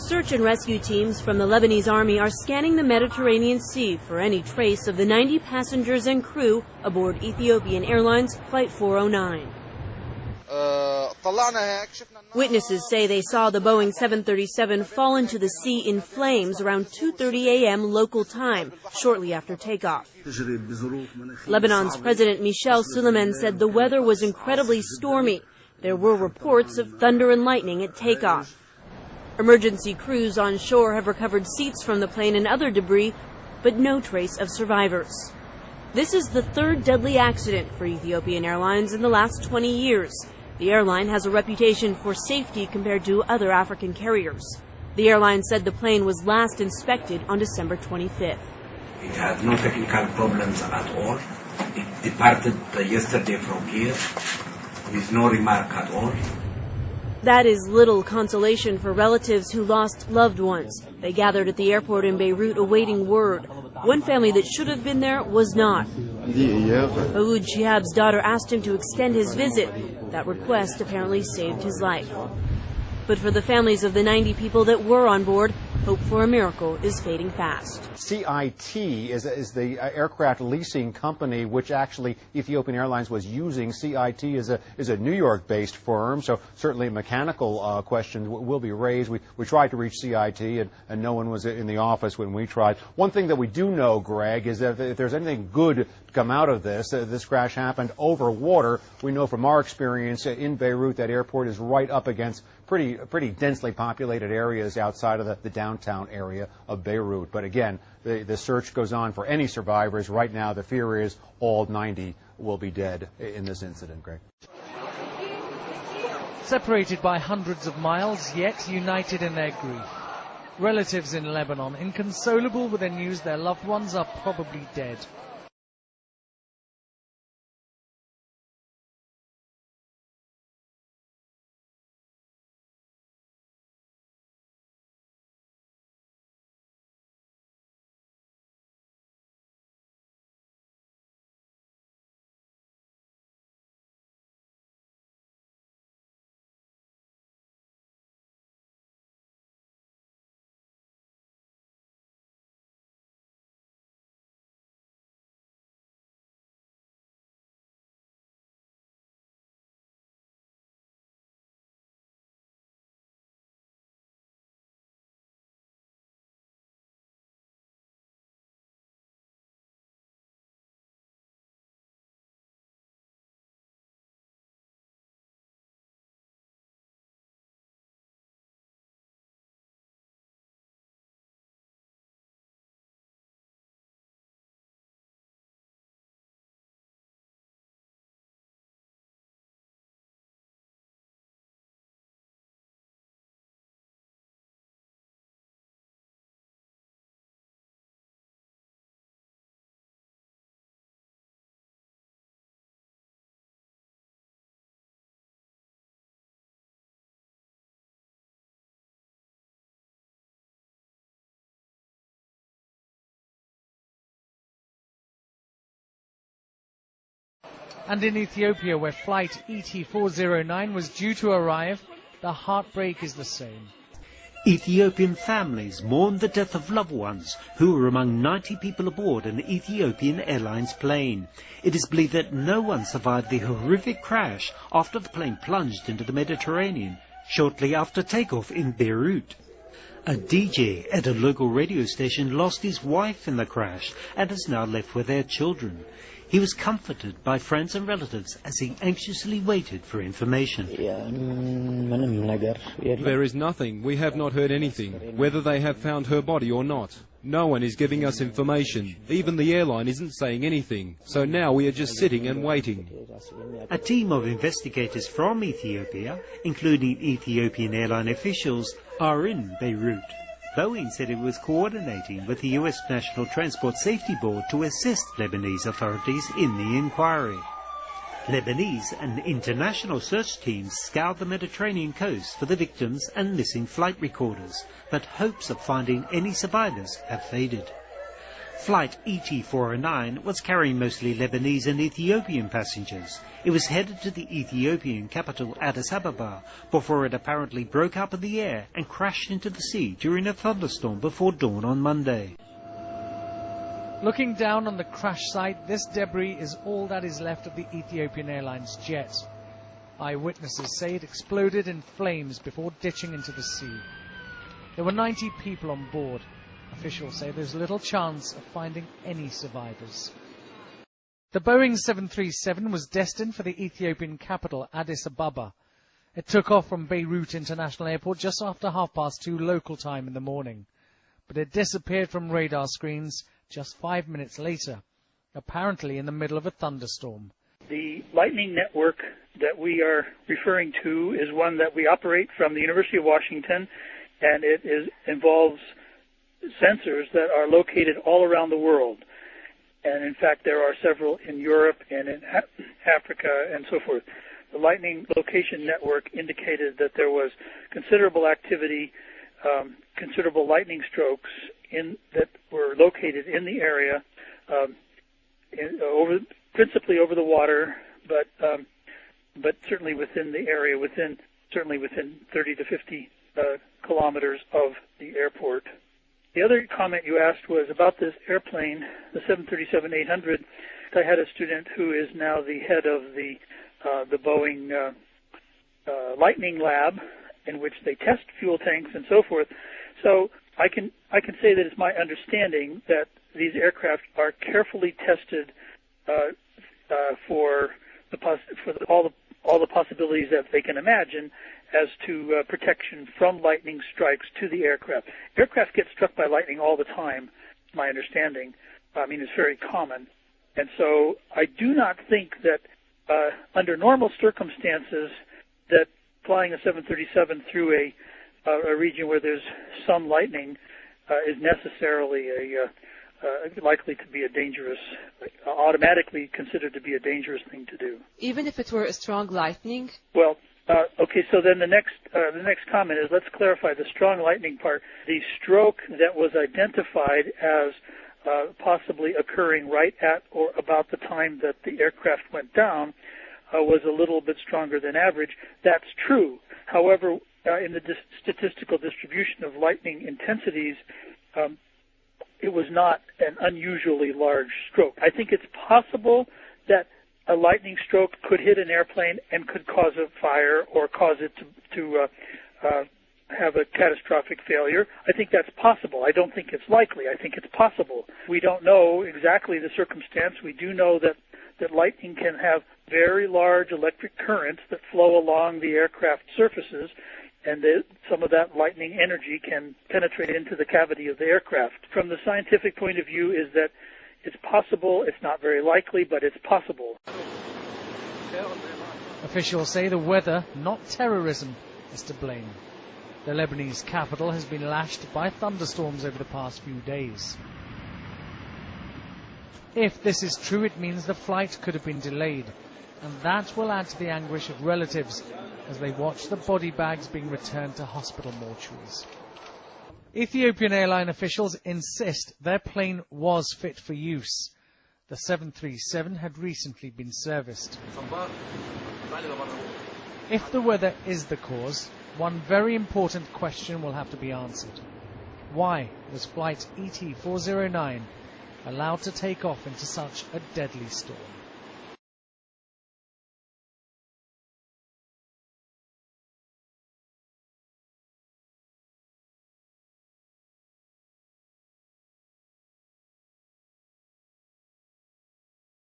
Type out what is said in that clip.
Search and rescue teams from the Lebanese army are scanning the Mediterranean Sea for any trace of the 90 passengers and crew aboard Ethiopian Airlines Flight 409. Witnesses say they saw the Boeing 737 fall into the sea in flames around 2:30 a.m. local time, shortly after takeoff. Lebanon's President Michel Suleiman said the weather was incredibly stormy. There were reports of thunder and lightning at takeoff. Emergency crews on shore have recovered seats from the plane and other debris, but no trace of survivors. This is the third deadly accident for Ethiopian Airlines in the last 20 years. The airline has a reputation for safety compared to other African carriers. The airline said the plane was last inspected on December 25th. It had no technical problems at all. It departed yesterday from here with no remark at all. That is little consolation for relatives who lost loved ones. They gathered at the airport in Beirut awaiting word. One family that should have been there was not. Faoud Shihab's daughter asked him to extend his visit. That request apparently saved his life. But for the families of the 90 people that were on board, hope for a miracle is fading fast. CIT is the aircraft leasing company which actually Ethiopian Airlines was using. CIT is a New York-based firm, so certainly mechanical questions will be raised. We tried to reach CIT, and no one was in the office when we tried. One thing that we do know, Greg, is that if there's anything good to come out of this, this crash happened over water. We know from our experience in Beirut that airport is right up against pretty densely populated areas outside of the downtown area of Beirut. But again, the search goes on for any survivors. Right now, the fear is all 90 will be dead in this incident, Greg. Separated by hundreds of miles, yet united in their grief. Relatives in Lebanon, inconsolable with the news their loved ones are probably dead. And in Ethiopia, where flight ET-409 was due to arrive, the heartbreak is the same. Ethiopian families mourn the death of loved ones who were among 90 people aboard an Ethiopian Airlines plane. It is believed that no one survived the horrific crash after the plane plunged into the Mediterranean shortly after takeoff in Beirut. A DJ at a local radio station lost his wife in the crash and is now left with their children. He was comforted by friends and relatives as he anxiously waited for information. There is nothing. We have not heard anything, whether they have found her body or not. No one is giving us information. Even the airline isn't saying anything. So now we are just sitting and waiting. A team of investigators from Ethiopia, including Ethiopian Airline officials, are in Beirut. Boeing said it was coordinating with the U.S. National Transport Safety Board to assist Lebanese authorities in the inquiry. Lebanese and international search teams scoured the Mediterranean coast for the victims and missing flight recorders, but hopes of finding any survivors have faded. Flight ET-409 was carrying mostly Lebanese and Ethiopian passengers. It was headed to the Ethiopian capital Addis Ababa before it apparently broke up in the air and crashed into the sea during a thunderstorm before dawn on Monday. Looking down on the crash site, this debris is all that is left of the Ethiopian Airlines jet. Eyewitnesses say it exploded in flames before ditching into the sea. There were 90 people on board. Officials say there's little chance of finding any survivors. The Boeing 737 was destined for the Ethiopian capital, Addis Ababa. It took off from Beirut International Airport just after 2:30 local time in the morning. But it disappeared from radar screens just 5 minutes later, apparently in the middle of a thunderstorm. The lightning network that we are referring to is one that we operate from the University of Washington, and it involves sensors that are located all around the world. And in fact, there are several in Europe and in Africa and so forth. The lightning location network indicated that there was considerable activity, considerable lightning strokes that were located in the area, principally over the water, but certainly within the area, certainly within 30 to 50 kilometers of the airport. The other comment you asked was about this airplane, the 737-800. I had a student who is now the head of the Boeing Lightning Lab, in which they test fuel tanks and so forth. So I can say that it's my understanding that these aircraft are carefully tested for all the possibilities that they can imagine as to protection from lightning strikes to the aircraft. Aircraft get struck by lightning all the time, my understanding. I mean, it's very common. And so I do not think that under normal circumstances that flying a 737 through a region where there's some lightning is necessarily likely to be automatically considered to be a dangerous thing to do. Even if it were a strong lightning? Well, okay, so then the next comment is, let's clarify the strong lightning part. The stroke that was identified as possibly occurring right at or about the time that the aircraft went down was a little bit stronger than average. That's true. However, in the statistical distribution of lightning intensities, it was not an unusually large stroke. I think it's possible that a lightning stroke could hit an airplane and could cause a fire or cause it to have a catastrophic failure. I think that's possible. I don't think it's likely. I think it's possible. We don't know exactly the circumstance. We do know that lightning can have very large electric currents that flow along the aircraft surfaces, and some of that lightning energy can penetrate into the cavity of the aircraft. From the scientific point of view is that it's possible, it's not very likely, but it's possible. Officials say the weather, not terrorism, is to blame. The Lebanese capital has been lashed by thunderstorms over the past few days. If this is true, it means the flight could have been delayed, and that will add to the anguish of relatives as they watch the body bags being returned to hospital mortuaries. Ethiopian Airline officials insist their plane was fit for use. The 737 had recently been serviced. If the weather is the cause, one very important question will have to be answered. Why was flight ET-409 allowed to take off into such a deadly storm?